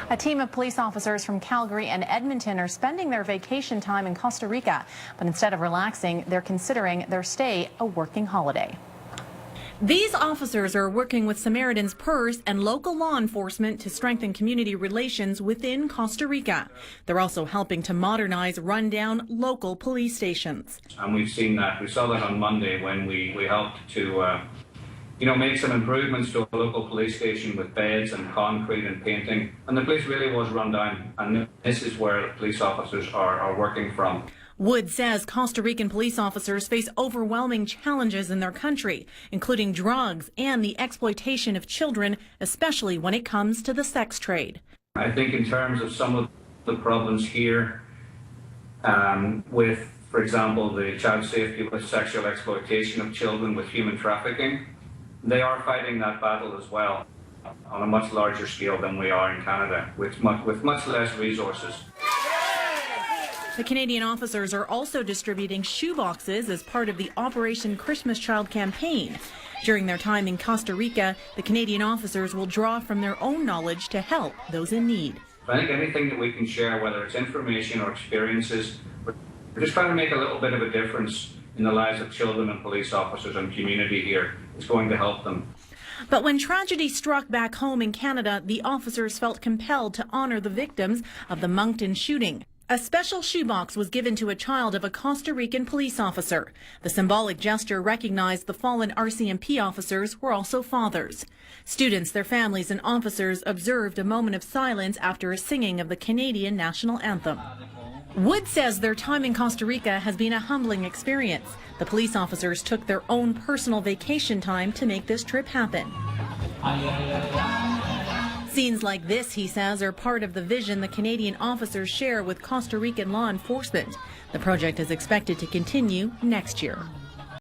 A team of police officers from Calgary and Edmonton are spending their vacation time in Costa Rica, but instead of relaxing, they're considering their stay a working holiday. These officers are working with Samaritan's PERS and local law enforcement to strengthen community relations within Costa Rica. They're also helping to modernize rundown local police stations. And we've seen that. We saw that on Monday when we helped to make some improvements to a local police station with beds and concrete and painting. And the place really was run down. And this is where the police officers are working from. Wood says Costa Rican police officers face overwhelming challenges in their country, including drugs and the exploitation of children, especially when it comes to the sex trade. I think in terms of some of the problems here with, for example, the child safety with sexual exploitation of children, with human trafficking, they are fighting that battle as well on a much larger scale than we are in Canada, with much less resources. The Canadian officers are also distributing shoeboxes as part of the Operation Christmas Child campaign. During their time in Costa Rica, the Canadian officers will draw from their own knowledge to help those in need. I think anything that we can share, whether it's information or experiences, we're just trying to make a little bit of a difference in the lives of children and police officers and community here. It's going to help them. But when tragedy struck back home in Canada, the officers felt compelled to honor the victims of the Moncton shooting. A special shoebox was given to a child of a Costa Rican police officer. The symbolic gesture recognized the fallen RCMP officers were also fathers. Students, their families, and officers observed a moment of silence after a singing of the Canadian national anthem. Wood says their time in Costa Rica has been a humbling experience. The police officers took their own personal vacation time to make this trip happen. Scenes like this, he says, are part of the vision the Canadian officers share with Costa Rican law enforcement. The project is expected to continue next year.